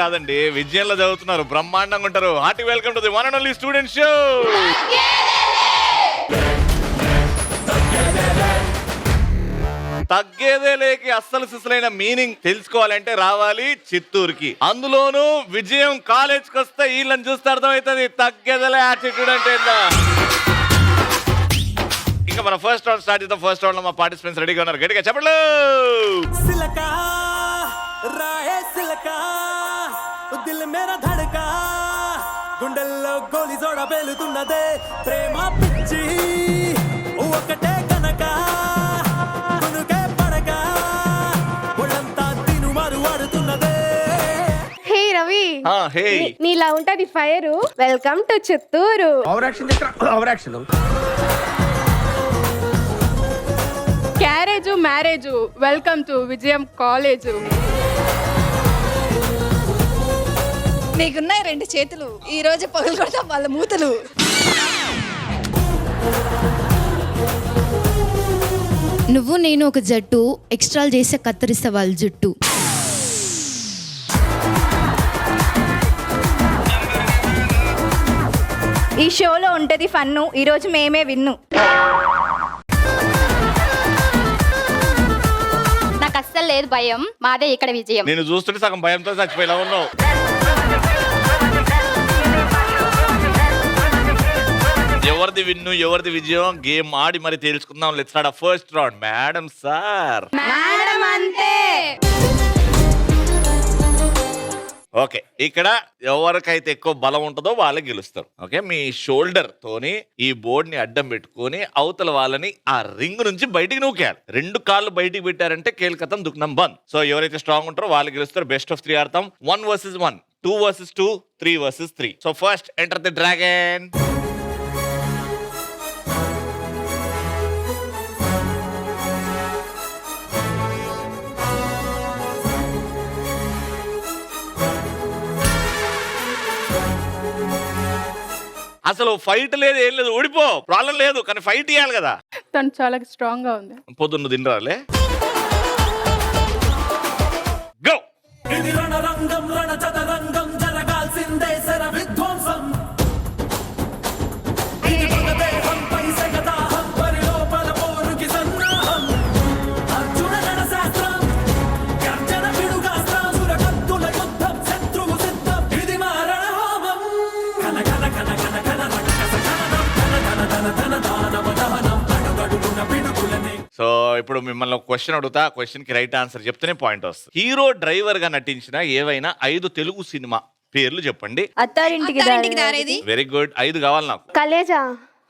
కాదండి, విజయంలో చదువుతున్నారు, బ్రహ్మాండంగా ఉంటారు. Hearty welcome to the one and only student show. తగ్గేదేలేకి అస్సలు సిసలైన మీనింగ్ తెలుసుకోవాలంటే రావాలి చిత్తూరుకి. అందులోనూ విజయం కాలేజ్కి వస్తే వీళ్ళని చూస్తే అర్థమవుతుంది తగ్గేదేలే యాటిట్యూడ్ అంటే. ఇంకా మన ఫస్ట్ రౌండ్ స్టార్ట్ చేద్దాం. ఫస్ట్ రౌండ్ లో మా పార్టిసిపెంట్స్ రెడీగా ఉన్నారు, గట్టిగా చెప్పండి. గుండెల్లో గోలి జోడ పేలుతున్నదే ప్రేమ పిచ్చి ఒకటే కనుక కొనుకే పడక ఒళ్ళంతా తిను మారు వాడుతున్నదే. హే రవి, హే నీలా ఉంటది fire. Welcome to Chittoor. Carriage marriage, welcome to Vijayam college. నీకున్నాయి 2 చేతులు, ఈ రోజు పగులు కొడతాం వాళ్ళ మూతలు. నువ్వు నేను ఒక జట్టు, ఎక్స్ట్రాలు చేస్తే కత్తిరిస్తా వాళ్ళ జుట్టు. ఈ షోలో ఉంటది ఫన్ను, ఈ రోజు మేమే విన్ను. నాకు అస్సలు లేదు భయం, మాదే ఇక్కడ విజయం. నేను చూస్తుంటే సగం భయంతో చచ్చిపోయేలా ఉన్నావు. ఎవరిది విన్ను ఎవరిది విజయం గేమ్ ఆడి మరి తెలుసుకుందాం. Let's start first round. Madam sir, madam అంతే. ఓకే, ఇక్కడ ఎవరికైతే ఎక్కువ బలం ఉంటుందో వాళ్ళే గెలుస్తారు. ఓకే, మీ షోల్డర్ తోని ఈ బోర్డ్ ని అడ్డం పెట్టుకొని అవతల వాళ్ళని ఆ రింగ్ నుంచి బయటికి నూకేయాలి. 2 కాళ్ళు బయటికి పెట్టారంటే కేల్కతం దుఃఖం బంద్. సో ఎవరైతే స్ట్రాంగ్ ఉంటారో వాళ్ళు గెలుస్తారు. బెస్ట్ ఆఫ్ 3 ఆడతాం. 1 versus 1, 2 versus 2, 3 versus 3. So first enter the dragon. అసలు ఫైట్ లేదు, ఏం లేదు, ఓడిపో, ప్రాబ్లం లేదు, కానీ ఫైట్ ఇవ్వాలి కదా. తను చాలా స్ట్రాంగ్ గా ఉంది. పొద్దున్న తినరాలే. గో. ఇది రణరంగం రణ చదరంగం జరగాల్సిందే శర విధ్వంసం. ఇది మగదేహం పై సగదాహం పరిలోపల పోరుకి సన్నాహం. అర్జున రణశాస్త్రం గర్జన పిడుగాస్త్రం సురకత్తుల యుద్ధం శత్రువు సిద్ధం. ఇది మా రణహోమం. కన కన కన కన కన రకస కననం కన కన ధన ధన దానవ దహనం అడుగడుగున పిడుగులని. సో ఇప్పుడు మిమ్మల్ని ఒక క్వశ్చన్ అడుగుతా. ఆ క్వశ్చన్ కి రైట్ ఆన్సర్ చెప్తేనే పాయింట్ వస్తుంది. హీరో డ్రైవర్ గా నటించిన ఏవైనా 5 తెలుగు సినిమా పేర్లు చెప్పండి. Attarintiki Daredi, very good. 5 కావాలి నాకు. కలేజా,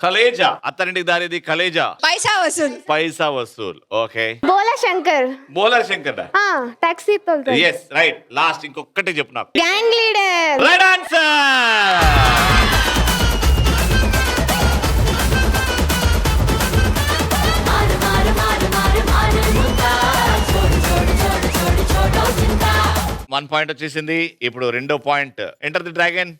కలేజా, అత్తరింటికి దారేది, కలేజా, పైసా వసూల్, పైసా వసూల్. ఓకే, బోలా శంకర్, బోలా శంకర్. టాక్సీ తోలుతాడు. Yes right. లాస్ట్ ఇంకొకటి చెప్పు నాకు. Gang Leader. Right answer. One point వచ్చేసింది. ఇప్పుడు 2వ point. Enter the Dragon.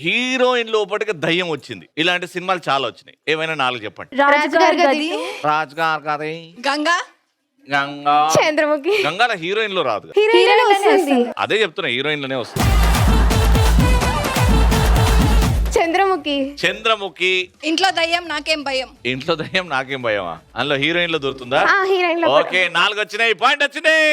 Heroine లోపటికి దయ్యం వచ్చింది. ఇలాంటి సినిమాలు చాలా వచ్చినాయి. ఏమైనా 4 చెప్పండి. రాజుగారి గది, రాజ్గార్ కథ, గంగా, గంగా, చంద్రముఖి. గంగాల హీరోయిన్ లో రాదు. హీరోయిన్ వస్తుంది. అదే చెప్తున్నా, హీరోయిన్ లోనే వస్తుంది. చంద్రముఖి. చంద్రముఖి. ఇంట్లో దయ్యం నాకేం భయం. ఇంట్లో దయ్యం నాకేం భయమా? అందులో హీరోయిన్ లో దొరుకుతుందా? హీరోయిన్ లో. ఓకే, 4 వచ్చినాయి. పాయింట్ వచ్చినాయి.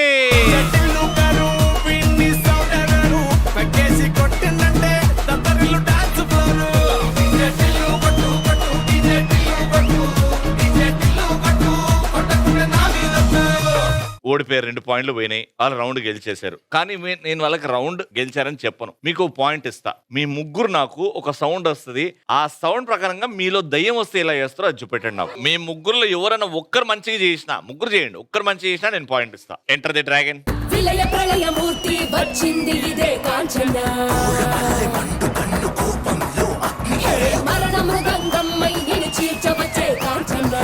ఓడిపోయారు. 2 పాయింట్లు పోయినాయి. వాళ్ళు రౌండ్ గెలిచేశారు. కానీ నేను వాళ్ళకి రౌండ్ గెలిచారని చెప్పను. మీకు పాయింట్ ఇస్తా. మీ ముగ్గురు నాకు ఒక సౌండ్ వస్తుంది. ఆ సౌండ్ ప్రకారంగా మీలో దయ్యం వస్తే ఎలా చేస్తారో అది చూపెట్టండి నాకు. మీ ముగ్గురులో ఎవరైనా ఒక్కరు మంచిగా చేసినా, ముగ్గురు చేయండి, ఒక్కరు మంచిగా చేసినా నేను పాయింట్ ఇస్తా. Enter the Dragon. విలయ ప్రళయమూర్తి వచ్చింది ఇదే కాంచన. మరణ మృదంగమ్మై చీల్చవచ్చే కాంచన.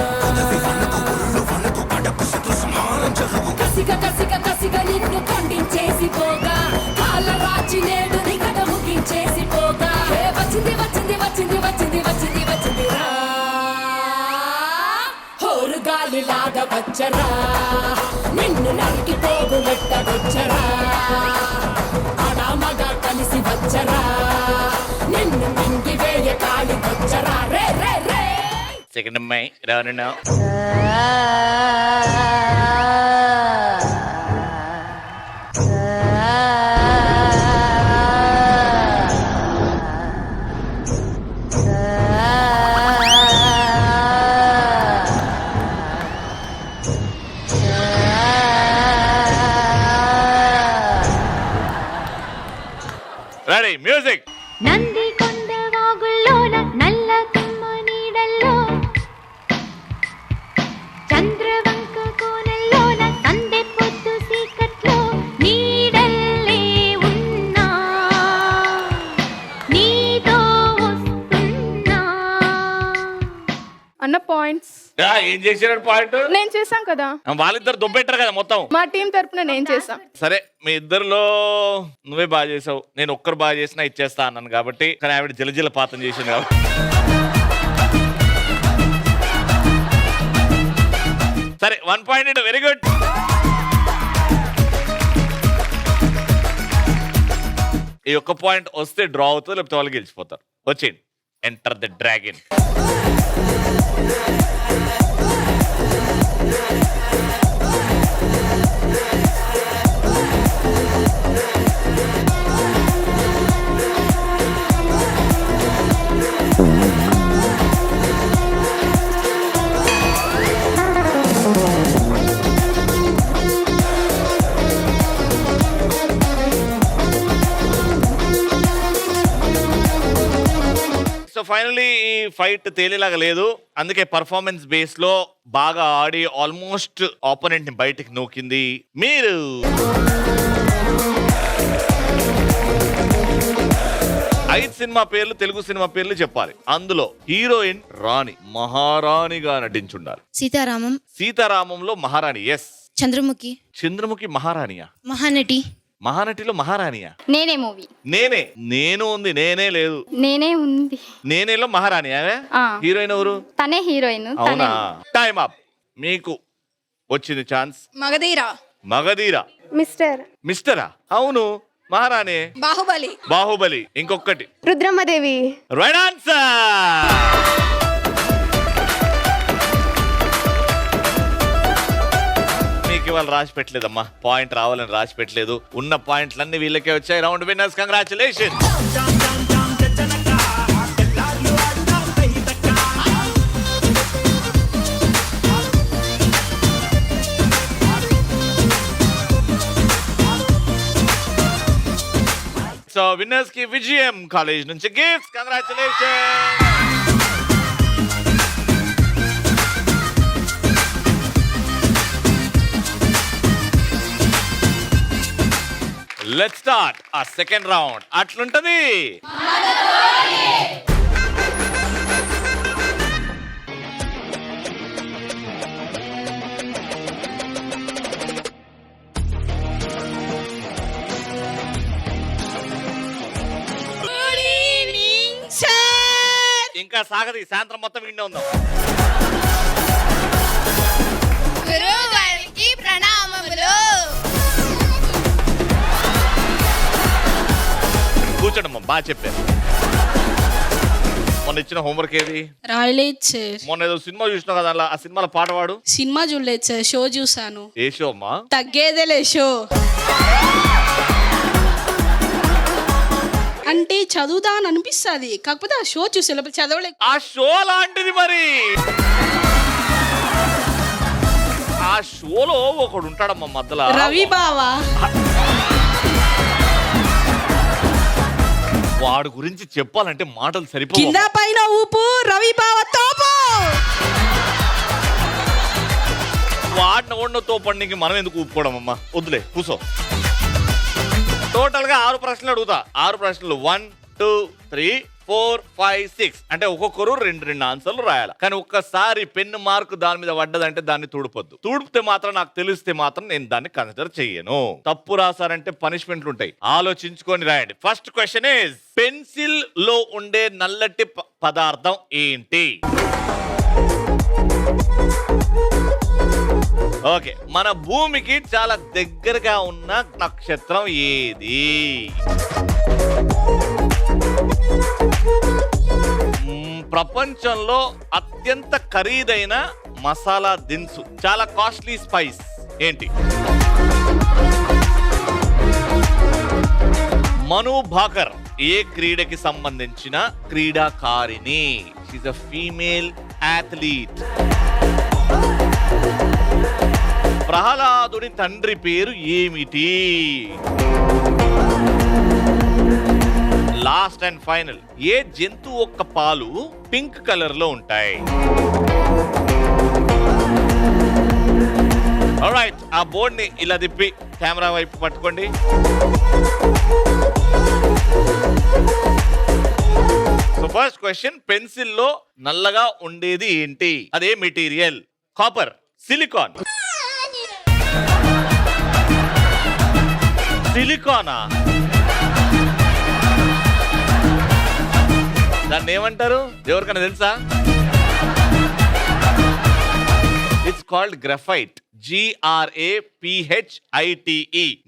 కలిసిపోగా కాళ్ళ రాచి నేడు నికట ముగించేసిపోగా హే వచ్చింది వచ్చింది వచ్చింది వచ్చింది వచ్చింది వచ్చింది రా హోరు గాలి లాగా వచ్చరా నిన్ను నరికి పోగులెట్టగొచ్చరా అడామగా కలిసి వచ్చరా నిన్ను మింగి వేయ కాలి వచ్చరా రే రే రే సెకండ్ అమ్మాయి రాను రెడీ మ్యూజిక్. నంది కొండ వాగుల్లోన నల్ల తుమ్మ నీడల్లో చంద్రవంక కోనల్లోన సందె పొద్దు సీకట్లో నీడల్లే ఉన్నా నీతో వస్తున్నా. అన్న పాయింట్స్ ఏం చేసినాడు పాయింట్? నేను చేశాం కదా, వాళ్ళిద్దరు దుబ్బెట్టారు కదా మొత్తం. మా టీం తరపున నేను చేశాం. సరే మీ ఇద్దరిలో నువ్వే బాగా చేసావు, నేను ఒక్కరు బాగా చేసినా ఇచ్చేస్తా అన్నాను కాబట్టి. కానీ ఆవిడ జలజల పాతం చేసింది కాబట్టి. సరే 1 పాయింట్. Very good. ఈ ఒక్క పాయింట్ వస్తే డ్రా అవుతుంది, లేకపోతే వాళ్ళు గెలిచిపోతారు. వచ్చేయండి. Enter the dragon. So finally ఈ ఫైట్ తేలేలాగా లేదు, అందుకే పర్ఫార్మెన్స్ బేస్ లో బాగా ఆడి ఆల్మోస్ట్ ఆపోనెంట్ ని బయటికి నూకింది మీరు. ఐదు సినిమా పేర్లు, తెలుగు సినిమా పేర్లు చెప్పాలి. అందులో హీరోయిన్ రాణి, మహారాణిగా నటించుండాలి. సీతారామం, సీతారామంలో మహారాణి. ఎస్. చంద్రముఖి, చంద్రముఖి మహారాణియా? మహానటి, మహానటిలో మహారాణియా? నేనే మూవీ. నేనే. నేను ఉంది, నేనే లేదు. నేనే ఉంది. నేనేలో మహారాణి. హీరోయిన్ ఎవరు? తనే హీరోయిన్. అవునా? Time up. మీకు వచ్చింది ఛాన్స్. మగధీరా, మగధీర. మిస్టరా? అవును, మహారాణి. బాహుబలి, బాహుబలి. ఇంకొకటి రుద్రమ్మదేవి. Right answer. మీకు ఇవాళ రాసి పెట్టలేదమ్మా, పాయింట్ రావాలని రాసి పెట్టలేదు. ఉన్న పాయింట్లన్నీ వీళ్ళకే వచ్చాయి. Round winners, congratulation. So winners కి విజయం కాలేజ్ నుంచి గిఫ్ట్స్. కంగ్రాచులేషన్. లెట్స్ స్టార్ట్ ఆ సెకండ్ రౌండ్. అట్లుంటది. ఇంకా సాగది, సాయంత్రం మొత్తం విండే ఉందాం. కూర్చోండమ్మా, బాగా చెప్పారు. మొన్న ఇచ్చిన హోంవర్క్ ఏది? రాయలేదు సార్. మొన్న ఏదో సినిమా చూసినావు కదా, ఆ సినిమాలో పాట పాడు. సినిమా చూడలేదు సార్, షో చూసాను. ఏ షో అమ్మా? తగ్గేదేలే షో. అంటే చదువుతా అని అనిపిస్తుంది, కాకపోతే ఆ షో చూసే లోపల చదవలేదు. ఆ షో లాంటిది మరి. ఆ షోలో ఒకడు ఉంటాడమ్మా మధ్యలో, రవి బావా. వాడు గురించి చెప్పాలంటే మాటలు సరిపో. కింద పైన ఊపు, రవి బావ తోపు. వాడిన ఓడిన తోపండికి మనం ఎందుకు ఊపుకోవడం అమ్మా? వద్దులే, కూసో. టోటల్ గా 6 ప్రశ్నలు అడుగుతా. 6 ప్రశ్నలు. 1 2 3 4, 5, 6 అంటే ఒక్కొక్కరు రెండు ఆన్సర్లు రాయాలి. కానీ ఒక్కసారి పెన్ను మార్కు దాని మీద పడ్డదంటే దాన్ని తుడిపొద్దు. తుడిపితే మాత్రం నాకు తెలిస్తే మాత్రం నేను దాన్ని కన్సిడర్ చెయ్యను. తప్పు రాసారంటే పనిష్మెంట్లు ఉంటాయి. ఆలోచించుకొని రాయండి. ఫస్ట్ క్వశ్చన్ ఇస్ పెన్సిల్ లో ఉండే నల్లటి పదార్థం ఏంటి? ఓకే, మన భూమికి చాలా దగ్గరగా ఉన్న నక్షత్రం ఏది? ప్రపంచంలో అత్యంత ఖరీదైన మసాలా దినుసు, చాలా కాస్ట్లీ స్పైస్ ఏంటి? మను భాకర్ ఏ క్రీడకి సంబంధించిన క్రీడాకారిణి? She a female athlete. ప్రహ్లాదుడి తండ్రి పేరు ఏమిటి? లాస్ట్ అండ్ ఫైనల్, ఏ జంతువు యొక్క పాలు పింక్ కలర్ లో ఉంటాయి? ఆల్రైట్, ఆ బోర్డ్ ని ఇలా తిప్పి కెమెరా వైపు పట్టుకోండి. సో ఫస్ట్ క్వశ్చన్, పెన్సిల్ లో నల్లగా ఉండేది ఏంటి? అదే మెటీరియల్. Copper, silicon. సిలికానా? దాన్ని ఏమంటారు? ఎవరికైనా తెలుసా? It's called graphite. GRAPHITE,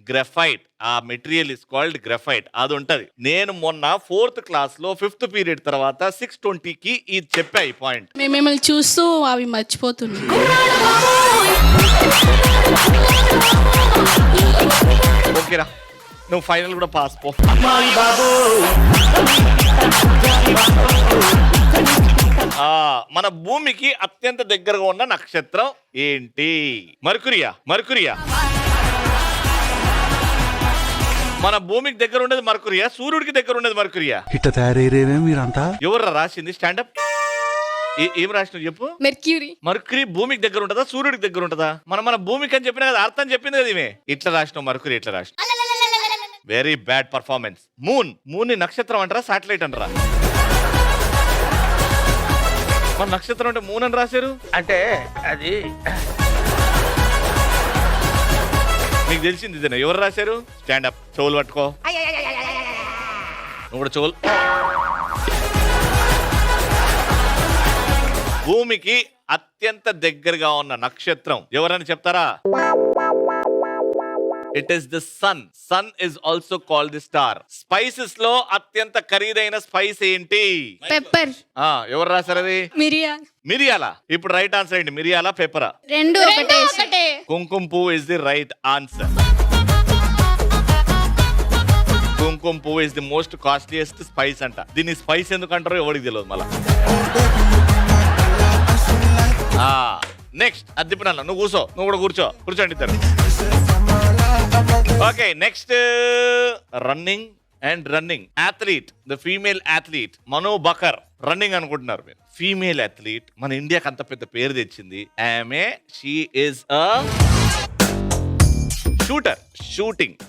graphite. ఆ మెటీరియల్ ఇస్ కాల్డ్ గ్రాఫైట్. అది ఉంటది. నేను మొన్న 4th క్లాస్ లో 5th పీరియడ్ తర్వాత 6:20కి ఇది చెప్పా ఈ పాయింట్. మేము మిమ్మల్ని చూస్తూ అవి మర్చిపోతున్నాం. ఓకేరా, నువ్వు ఫైనల్ కూడా పాస్ పో. మన భూమికి అత్యంత దగ్గరగా ఉన్న నక్షత్రం ఏంటి? మర్కురియా. మర్కురియా. మన భూమికి దగ్గర ఉండేది మర్కురియా, సూర్యుడికి దగ్గర ఉండేది మర్కురియా. ఇట్ట తయారయ్యేమే మీరంతా. ఎవరు రాసింది? స్టాండప్. ఏం రాసిన చెప్పు? మెర్క్యూరీ. మర్కురీ భూమికి దగ్గర ఉంటుందా, సూర్యుడికి దగ్గర ఉంటుందా? మన భూమికి అని చెప్పిన కదా, అర్థం చెప్పింది కదా ఈమె. ఇట్లా రాసినావు మర్కురీ, ఇట్లా రాసిన. Very bad performance. మూన్ ని నక్షత్రం అంటారా, శాటిలైట్ అంటారా? మన నక్షత్రం అంటే మూన్ అని రాశారు. అంటే అది మీకు తెలిసింది ఇదేనా? ఎవరు రాశారు? స్టాండప్. చెవులు పట్టుకో. నువ్వు కూడా చెవులు. భూమికి అత్యంత దగ్గరగా ఉన్న నక్షత్రం ఎవరని చెప్తారా? It is the sun. Sun is also called the star. Spices లో అత్యంత ఖరీదైన స్పైస్ ఏంటి? పెప్పర్. ఎవరు రాశారు అది? మిరియాలా? ఇప్పుడు రైట్ ఆన్సర్ ఏంటి? మిరియాలా, పెప్పరా? రెండు ఒకటే. కుంకుమ పువ్వు ఇస్ ది రైట్ ఆన్సర్. కుంకుమ పువ్వు is the most costliest spice అంట. దీన్ని స్పైస్ ఎందుకు అంటారో ఎవరికి తెలియదు మళ్ళా. నెక్స్ట్ అద్దిపిన నువ్వు కూర్చో. నువ్వు కూడా కూర్చోండి ఇద్దరు. Okay, next running athlete. The female athlete Manu Bhaker. Running అనుకుంటున్నారు మీరు. ఫీమేల్ అథ్లీట్ మన ఇండియాకి అంత పెద్ద పేరు తెచ్చింది ఆమె. She is a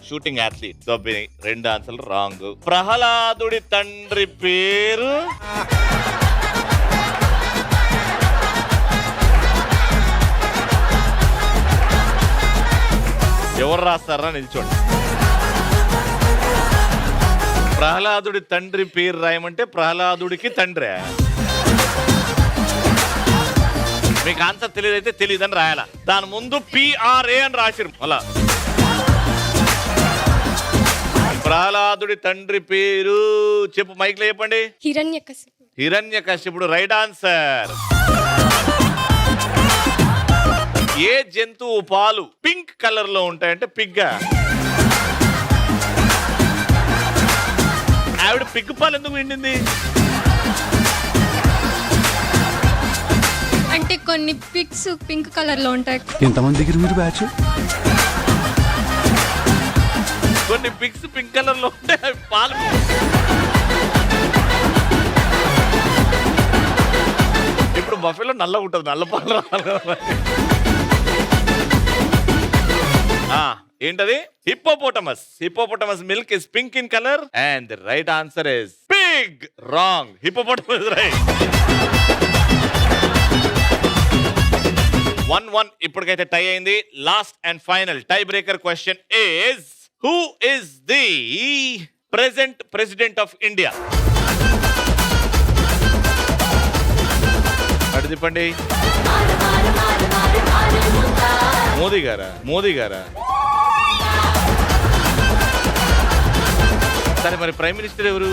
shooting athlete. రెండు ఆన్సర్లు రాంగ్. ప్రహ్లాదుడి తండ్రి పేరు ఎవరు రాస్తారా? నిల్చోండి. ప్రహ్లాదుడి తండ్రి పేరు రాయమంటే ప్రహ్లాదుడికి తండ్రి. మీకు ఆన్సర్ తెలియదైతే తెలియదని రాయాల. దాని ముందు PRA అని రాసిరు. అలా ప్రహ్లాదుడి తండ్రి పేరు చెప్పు, మైక్ లో చెప్పండి. హిరణ్యకశిపుడు. Right answer. ఏ జంతువు పాలు పింక్ కలర్ లో ఉంటాయంటే పిగ్గా? ఆవిడ పిగ్ పాలు ఎందుకు విండింది? అంటే కొన్ని పిగ్స్ పింక్ కలర్ లో ఉంటాయి. ఎంతమంది దగ్గర మీరు బ్యాచ్? కొన్ని పిగ్స్ పింక్ కలర్ లో ఉంటాయి, అవి పాలు. ఇప్పుడు బఫెలో నల్లగా ఉంటుంది, నల్ల పాలు రావాలి. ఏంటది? Hippopotamus milk is pink in colour and the right answer is pig wrong, hippopotamus right. 1-1 ఇప్పటికైతే టై అయింది. Last and final tie breaker question is, who is the present president of India? అటు తిప్పండి. మోదీ గారా? మోదీ గారా? సరే, మరి ప్రైమ్ మినిస్టర్ ఎవరు?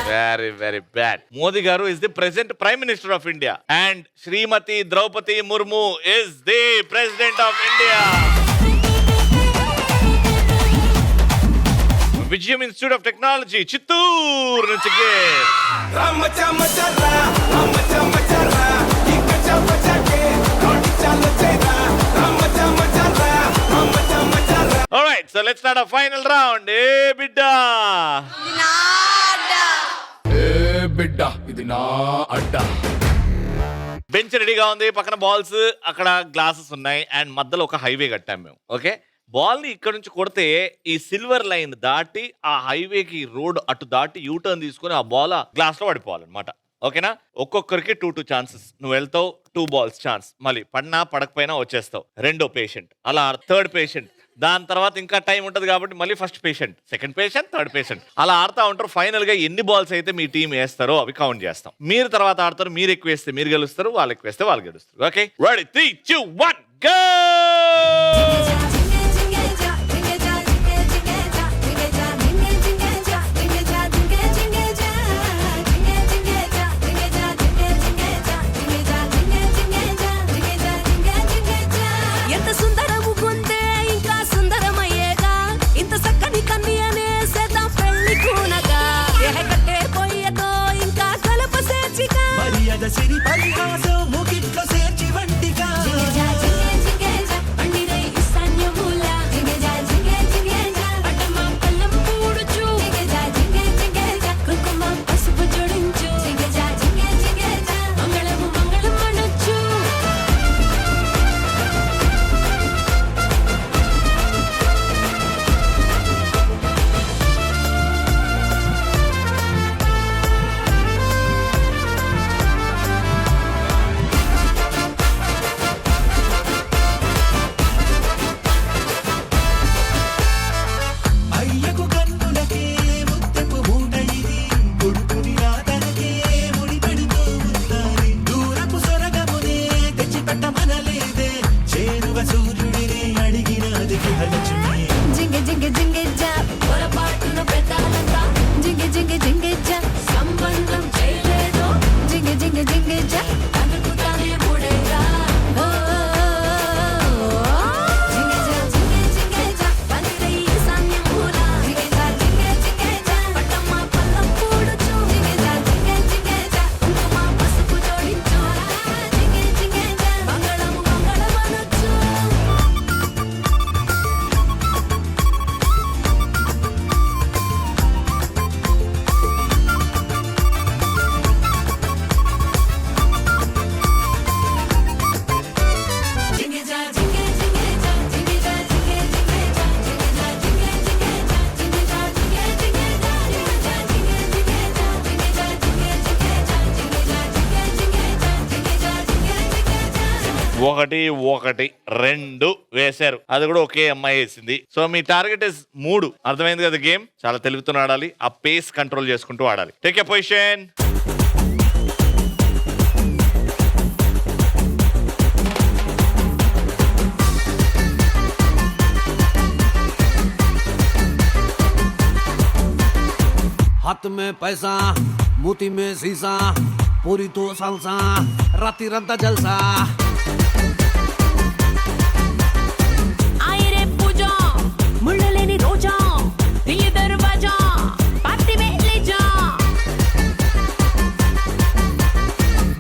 Very very bad. Modi garu is the present prime minister of India and Shrimati Draupadi Murmu is the president of India. విజయం institute of technology Chittoor నుంచి. Alright, so let's start our final round. Hey, bidda. Bench రెడీగా ఉంది, పక్కన balls, అక్కడ glasses ఉన్నాయి and మధ్యలో ఒక highway కట్టాం మేము. ఓకే, బాల్ ని ఇక్కడ నుంచి కొడితే ఈ సిల్వర్ లైన్ దాటి ఆ హైవేకి రోడ్ అటు దాటి యూటర్న్ తీసుకుని ఆ బాల్ గ్లాస్ లో పడిపోవాలన్నమాట. ఓకేనా? ఒక్కొక్కరికి 2 ఛాన్సెస్. నువ్వు వెళ్తావు, 2 balls ఛాన్స్, మళ్ళీ పడినా పడకపోయినా వచ్చేస్తావు. రెండో పేషెంట్, అలా థర్డ్ పేషెంట్, దాని తర్వాత ఇంకా టైం ఉంటుంది కాబట్టి మళ్ళీ first patient, second patient, third patient, అలా ఆడుతూ ఉంటారు. ఫైనల్ గా ఎన్ని బాల్స్ అయితే మీ టీం వేస్తారో అవి కౌంట్ చేస్తాం. మీరు తర్వాత ఆడతారు, మీరు ఎక్కువ వేస్తే మీరు గెలుస్తారు, వాళ్ళు ఎక్కువ వేస్తే వాళ్ళు గెలుస్తారు. Okay, ready? 3, 2, 1 గో! ఎంత సుందరము పొందే ఇంకా సుందరమయ్యేగా, ఇంత చక్కని కన్యనే సేద్దాం పెళ్లి కూనగా, ఏ కట్టే పోయేదో ఇంకా కలప సేర్చిగా, మర్యాద సిరి పరిహాసం ముగిట్లో సేర్చి వంటిగా. పండిరై ఇస్తాన్యమూల పట్టమ్మ పల్లం పూడుచు, కుంకుమ పసుపు జోడించు, మంగళము మంగళం అనొచ్చు. అయ్యకు కన్నులకే ముత్తెపు మూట ఇది, కొడుకుని రాతనకే ముడి పెడుతూ ఉండాలి. దూరపు సొరగమునే తెచ్చి పెట్టమనలేదే, చేరువ సూర్యుడిని అడిగినది గృహలక్ష్మి. జింగ జింగ జింగెజ్జ పొరపాటున పెద్దాలంతా, జింగ జింగ జింగెజ్జ సంబంధం చేయలేదు, జింగ జింగ జింగెజ్జ అనుకుంటానే మూడేగా. జింగెజ్జ జింగ జింగెజ్జ పందిరై సాన్యమూల, జింగెజ్జ జింగ జింగెజ్జ పట్టమ్మ పల్లం పూడుచు, జింగెజ్జ జింగ జింగెజ్జ కుంకుమ పసుపు జోడించు, జింగ జింగెజ్జ మంగళము మంగళం అనొచ్చు. ఒకటి 2 వేశారు, అది కూడా ఒకే అమ్మాయి వేసింది. So me target is 3. అర్థమైంది కదా? గేమ్ చాలా తెలివితో ఆడాలి, ఆ పేస్ కంట్రోల్ చేసుకుంటూ ఆడాలి. Take a position. हाथ में पैसा मोती में शीशा पूरी तो सालसा राती रंता जलसा आए रे पूजा मुड़ लेनी रोजा ये दरवाजा पार्टी में ले जा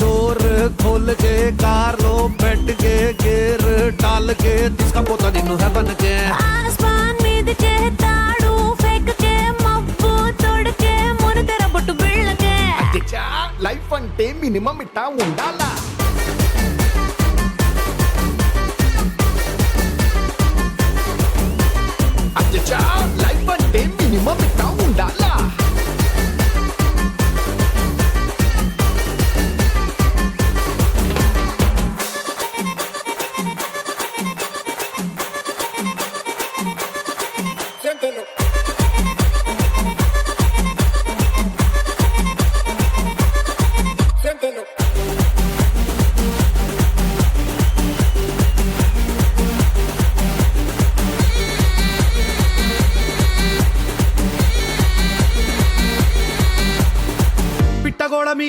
डोर खोल के कार लो बैठ के गेर डाल के जिसका पोता निन्नु है बन के आसमान में के ताड़ू फेंक के मब्बू तोड़ के मोर तेरा बट्टू बिड़ के లైఫ్ అంటే మినిమం ఇట్టా ఉండాలా లైఫ్ అంటే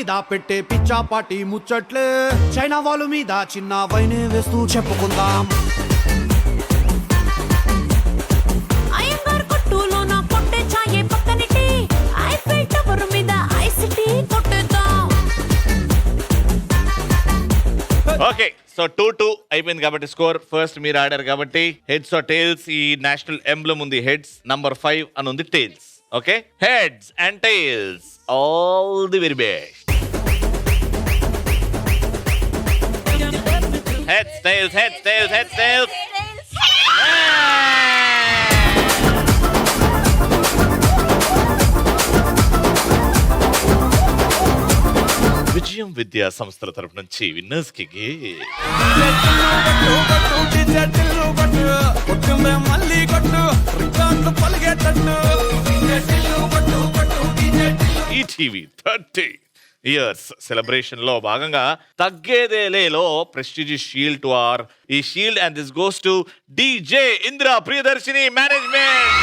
మీద పెట్టే పిచ్చాపాటి ముచ్చట్లే చైనా వాళ్ళ మీద చిన్న వైనే వేస్తూ చెప్పుకుందాం. అయ్యంగార్ కొట్టులోన కొట్టే చాయే పక్కనిటి ఐఫిల్ టవర్ మీద ఐసిటీ కొట్టేద్దాం. ఓకే సో 2-2 అయిపోయింది కాబట్టి స్కోర్. ఫస్ట్ మీరు ఆడారు కాబట్టి హెడ్స్ ఆర్ టైల్స్. ఈ నేషనల్ ఎంబ్లమ్ ఉంది హెడ్స్, నంబర్ 5 అని ఉంది tiles. Okay, heads and tiles, all the very best. Heads tiles heads tiles heads tiles. విజయం విద్యా సంస్థల తరపు నుంచి విన్నర్స్ కి ఈటీవీ 30 ఇయర్స్ సెలబ్రేషన్ లో భాగంగా తగ్గేదేలేలో ప్రెస్టీజియస్ షీల్డ్ టు ఆర్ ఈ shield and this goes to DJ Indira Priyadarshini management.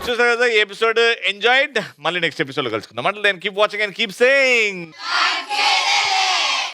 చూసారు కదా ఈ ఎపిసోడ్ ఎంజాయ్డ్. మళ్ళీ నెక్స్ట్ ఎపిసోడ్ లో కలుసుకుందాం. అంటే keep watching and keep saying